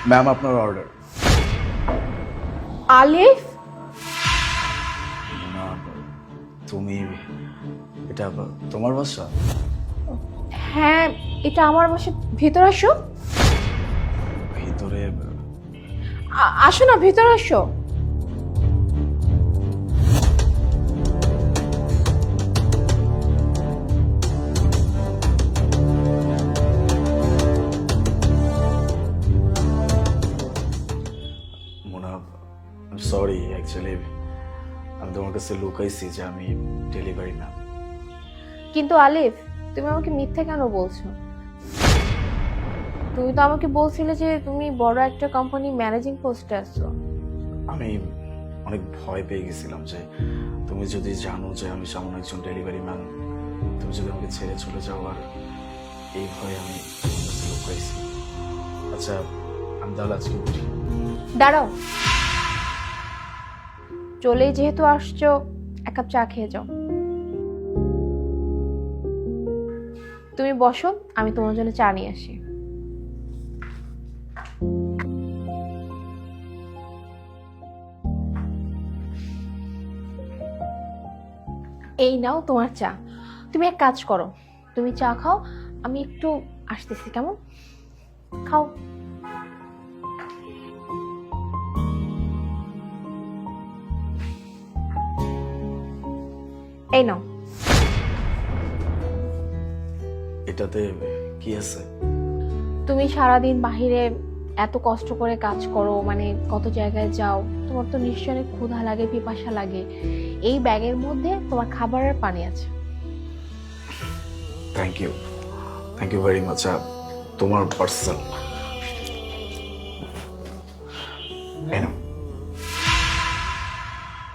Ma'am আপনার order. আলিফ, না তুমি, এটা তোমার বাসা? হ্যাঁ এটা আমার বাসা। ভেতর আসো। ভিতরে? আসো না, ভেতর আসো। মোনা, সরি অ্যাকচুয়ালি আমি তোমার কাছে লুকাইছি যে আমি ডেলিভারি ম্যাম। কিন্তু আলিফ, তুমি আমাকে মিথ্যে কেন বলছো? তুমি তো আমাকে বলছিলে যে তুমি বড় একটা কোম্পানি ম্যানেজিং পোস্টে আছো। আমি অনেক ভয় পেয়ে গেছিলাম যে তুমি যদি জানো যে আমি সামান্য একজন ডেলিভারি ম্যান, তুমি যদি আমাকে ছেড়ে চলে যাও, আর এই ভয়ে আমি তোমার কাছে লুকাইছি। আচ্ছা আমি তাহলে আজকে উঠি। দাঁড়াও, চলেই যেহেতু আসছো, এক কাপ চা খেয়ে যাও। তুমি বসো, আমি তোমার জন্য চা নিয়ে আসি। এই নাও তোমার চা। তুমি এক কাজ করো, তুমি চা খাও, আমি একটু আসতেছি, কেমন? খাও। এই নাও। এটাতে কি আছে? তুমি সারাদিন বাহিরে এত কষ্ট করে কাজ করো, মানে কত জায়গায় যাও, তোমার তো নিশ্চয়ই অনেক ক্ষুধা লাগে, পিপাসা লাগে। এই ব্যাগের মধ্যে তোমার খাবারের পানি আছে। Thank you very much. তোমার পার্সেল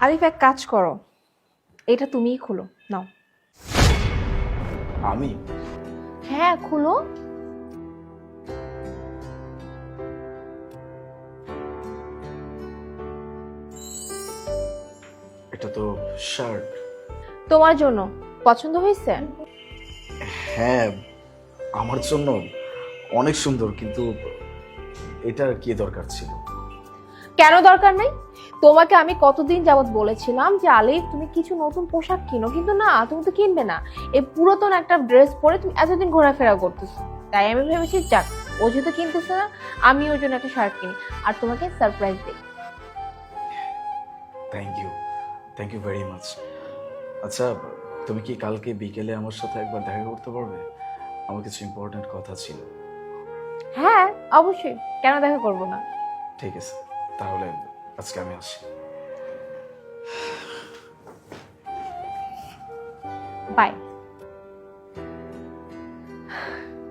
আরিফ, এক কাজ করো, এটা তুমিই খুলো, নাও। আমি? হ্যাঁ খুলো। এটা তো শার্ট। তোমার জন্য। পছন্দ হয়েছে? হ্যাঁ আমার জন্য অনেক সুন্দর, কিন্তু এটার কি দরকার ছিল? কেন দরকার নেই? তোমাকে আমি কতদিন যাবত বলেছিলাম যে আলিফ তুমি কিছু নতুন পোশাক কিনো, কিন্তু না, তুমি তো কিনবে না। এই পুরাতন একটা ড্রেস পরে তুমি এতদিন ঘোরাফেরা করতেছো। তাই আমি ভেবেছি যাক, ও যেহেতু কিনতেছে না, আমি ওর জন্য একটা শার্ট কিনি আর তোমাকে সারপ্রাইজ দিই। Thank you very much. আচ্ছা তুমি কি কালকে বিকেলে আমার সাথে একবার দেখা করতে পারবে? আমার কিছু ইম্পর্টেন্ট কথা ছিল। হ্যাঁ অবশ্যই, কেন দেখা করব না। ঠিক আছে, তাহলে আজকে আমি আসি। বাই।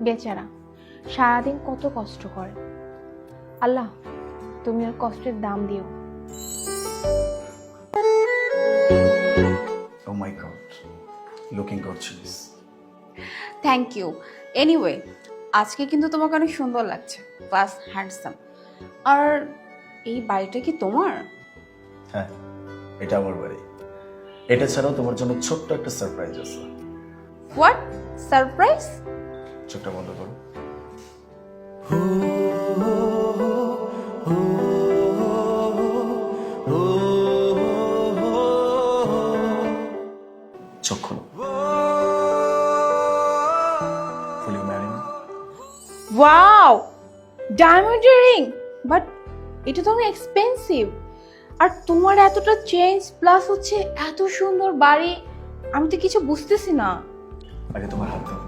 বেচারা সারাদিন কত কষ্ট করে। আল্লাহ, তুমি ওর কষ্টের দাম দিও। Oh my God, looking gorgeous. Thank you. Anyway, আজকে কিন্তু তোমাকে অনেক সুন্দর লাগছে, প্লাস হ্যান্ডসাম। আর এই বাড়িটা কি তোমার? হ্যাঁ এটা আমার বাড়ি। এটা ছাড়াও তোমার জন্য ছোট্ট একটা সারপ্রাইজ আছে। What surprise? চোখটা বন্ধ করো। চোখ খোলো। Will you marry me? Wow, diamond ring! But এটা তো অনেক এক্সপেন্সিভ। আর তোমার এতটা চেঞ্জ প্লাস হচ্ছে এত সুন্দর বাড়ি, আমি তো কিছু বুঝতেছি না। আগে তোমার হাত দাও।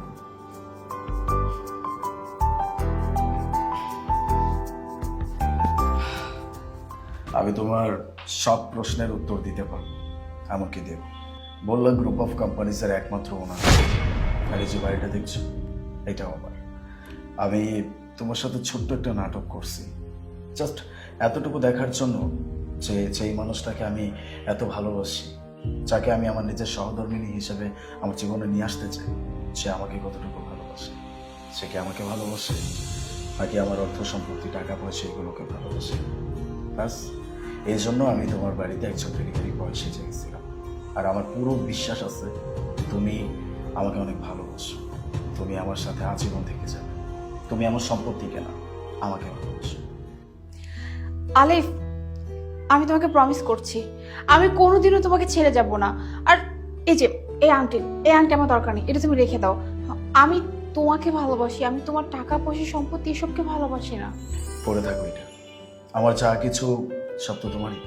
আমি তোমার সব প্রশ্নের উত্তর দিতে পারবো, আমাকে দেব। বললাম গ্রুপ অফ কোম্পানিজের একমাত্র ওনার। আর এই যে বাড়িটা দেখছো, এটাও আমার। আমি তোমার সাথে ছোট্ট একটা নাটক করছি, জাস্ট এতটুকু দেখার জন্য যে যেই মানুষটাকে আমি এত ভালোবাসি, যাকে আমি আমার নিজের সহধর্মিণী হিসেবে আমার জীবনে নিয়ে আসতে চাই, সে আমাকে কতটুকু ভালোবাসে। সে কি আমাকে ভালোবাসে, নাকি আমার অর্থ সম্পত্তি, টাকা পয়সা এগুলোকে ভালোবাসে? ব্যাস এই জন্য আমি তোমার বাড়িতে একজন ডেলিভারি বয় সেজে গেছিলাম। আর আমার পুরো বিশ্বাস আছে তুমি আমাকে অনেক ভালোবাসো, তুমি আমার সাথে আজীবন থেকে যাবে। তুমি আমার সম্পত্তি কেনা, আমাকে ভালোবাসো। আলিফ, আমি তোমাকে প্রমিস করছি আমি কোনোদিনও তোমাকে ছেড়ে যাব না। আর এই যে এই আংটি আমার দরকার নেই, এটা তুমি রেখে দাও। আমি তোমাকে ভালোবাসি, আমি তোমার টাকা পয়সা সম্পত্তি এসবকে ভালোবাসি না। পড়ে থাকো এটা, আমার যা কিছু সব তো তোমারই।